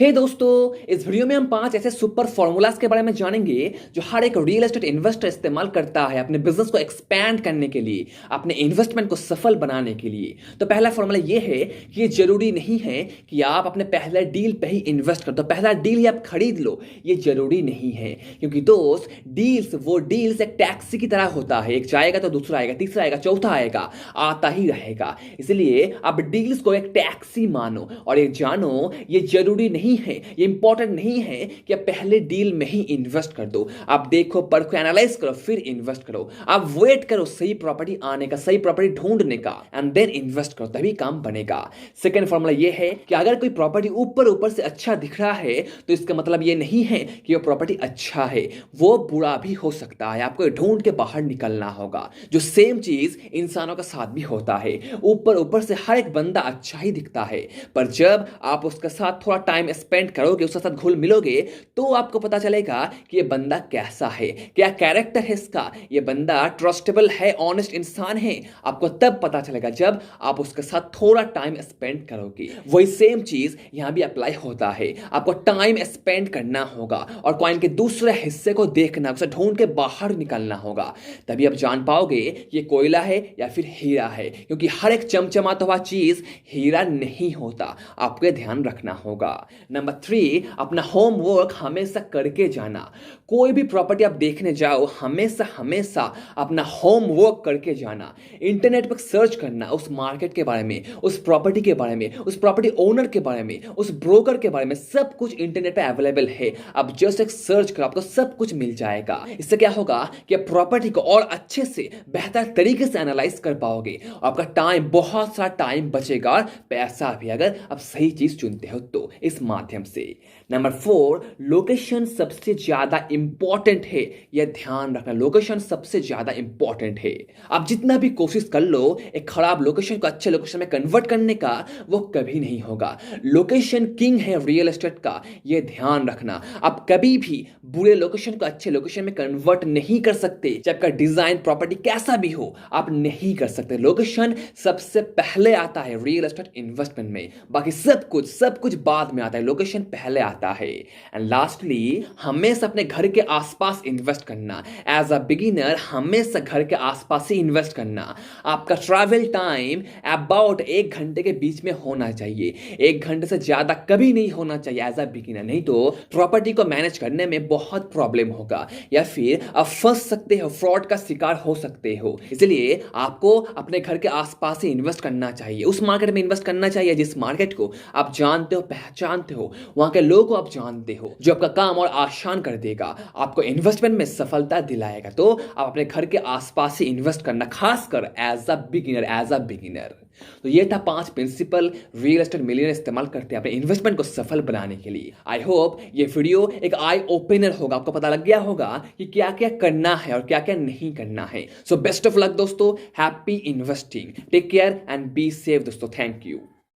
हे दोस्तों, इस वीडियो में हम 5 ऐसे सुपर फॉर्मूलाज के बारे में जानेंगे जो हर एक रियल एस्टेट इन्वेस्टर इस्तेमाल करता है अपने बिजनेस को एक्सपैंड करने के लिए, अपने इन्वेस्टमेंट को सफल बनाने के लिए। तो पहला फॉर्मूला ये है कि ये जरूरी नहीं है कि आप अपने पहले डील पे ही इन्वेस्ट कर दो, पहला डील ही आप खरीद लो। ये जरूरी नहीं है, क्योंकि दोस्त वो डील्स एक टैक्सी की तरह होता है। एक जाएगा तो दूसरा आएगा, तीसरा आएगा, चौथा आएगा, आता ही रहेगा। इसलिए आप डील्स को एक टैक्सी मानो और ये जानो ये जरूरी नहीं है, ये इंपॉर्टेंट नहीं है कि आप पहले डील में ही इन्वेस्ट कर दो। आप देखो, परखो, एनालाइज करो, फिर इन्वेस्ट करो। आप वेट करो सही प्रॉपर्टी आने का, सही प्रॉपर्टी ढूंढने का, एंड देन इन्वेस्ट करो, तभी काम बनेगा। सेकंड फॉर्मूला ये है कि अगर कोई प्रॉपर्टी ऊपर ऊपर से अच्छा दिख रहा है तो इसका मतलब ये नहीं है कि वो प्रॉपर्टी अच्छा है, वो बुरा भी हो सकता है। आपको ढूंढ के बाहर निकलना होगा। जो सेम चीज इंसानों के साथ भी होता है। ऊपर ऊपर से हर एक बंदा अच्छा ही दिखता है, पर जब आप उसके साथ थोड़ा टाइम स्पेंड करोगे, उसके साथ घुल मिलोगे, तो आपको पता चलेगा कि ये बंदा कैसा है, क्या कैरेक्टर है इसका, ये बंदा ट्रस्टेबल है, ऑनेस्ट इंसान है। आपको तब पता चलेगा जब आप उसके साथ थोड़ा टाइम स्पेंड करोगे। वही सेम चीज यहां भी अप्लाई होता है। आपको टाइम स्पेंड करना होगा और कॉइन के दूसरे हिस्से को देखना, उसे ढूंढ के बाहर निकलना होगा। तभी आप जान पाओगे ये कोयला है या फिर हीरा है, क्योंकि हर एक चमचमाता हुआ चीज हीरा नहीं होता। आपको ध्यान रखना होगा। नंबर 3, अपना होमवर्क हमेशा करके जाना। कोई भी प्रॉपर्टी आप देखने जाओ, हमेशा हमेशा अपना होमवर्क करके जाना। इंटरनेट पर सर्च करना उस मार्केट के बारे में, उस प्रॉपर्टी के बारे में, उस प्रॉपर्टी ओनर के बारे में, उस ब्रोकर के बारे में। सब कुछ इंटरनेट पे अवेलेबल है। आप जस्ट एक सर्च करो, आपको सब कुछ मिल जाएगा। इससे क्या होगा कि आप प्रॉपर्टी को और अच्छे से, बेहतर तरीके से एनालाइज कर पाओगे। आपका टाइम, बहुत सारा टाइम बचेगा और पैसा भी, अगर आप सही चीज चुनते हो तो इस माध्यम से। नंबर 4, लोकेशन सबसे ज्यादा इंपॉर्टेंट है। यह ध्यान रखना, लोकेशन सबसे ज्यादा इंपॉर्टेंट है। आप जितना भी कोशिश कर लो एक खराब लोकेशन को अच्छे लोकेशन में कन्वर्ट करने का, वो कभी नहीं होगा। लोकेशन किंग है रियल एस्टेट का, यह ध्यान रखना। आप कभी भी बुरे लोकेशन को अच्छे लोकेशन में कन्वर्ट नहीं कर सकते। जब का डिजाइन प्रॉपर्टी कैसा भी हो, आप नहीं कर सकते। लोकेशन सबसे पहले आता है रियल एस्टेट इन्वेस्टमेंट में, बाकी सब कुछ बाद में आता है, लोकेशन पहले आता है। एंड लास्टली, हमेशा अपने घर के आसपास इन्वेस्ट करना। एज अ बिगिनर हमेशा घर के आसपास ही इन्वेस्ट करना। आपका ट्रैवल टाइम अबाउट 1 घंटे के बीच में होना चाहिए। 1 घंटे से ज्यादा कभी नहीं होना चाहिए एज अ बिगिनर, नहीं तो प्रॉपर्टी को मैनेज करने में बहुत प्रॉब्लम होगा या फिर आप फंस सकते हो, फ्रॉड का शिकार हो सकते हो। इसलिए आपको अपने घर के आसपास ही इन्वेस्ट करना चाहिए। उस मार्केट में इन्वेस्ट करना चाहिए जिस मार्केट को आप जानते हो, पहचानते हो, वहां के लोगों को आप जानते हो, जो आपका काम और आसान कर देगा, आपको इन्वेस्टमेंट में सफलता दिलाएगा। तो आप अपने घर के आसपास ही इन्वेस्ट करना, खासकर एज अ बिगिनर। तो ये था 5 प्रिंसिपल रियल एस्टेट मिलियनर इस्तेमाल करते हैं अपने इन्वेस्टमेंट को सफल बनाने के लिए। आई होप ये वीडियो एक आई ओपनर होगा, आपको पता लग गया होगा कि क्या क्या करना है और क्या क्या नहीं करना है। सो बेस्ट ऑफ लक दोस्तों, happy investing, take care and be safe दोस्तों। Thank you.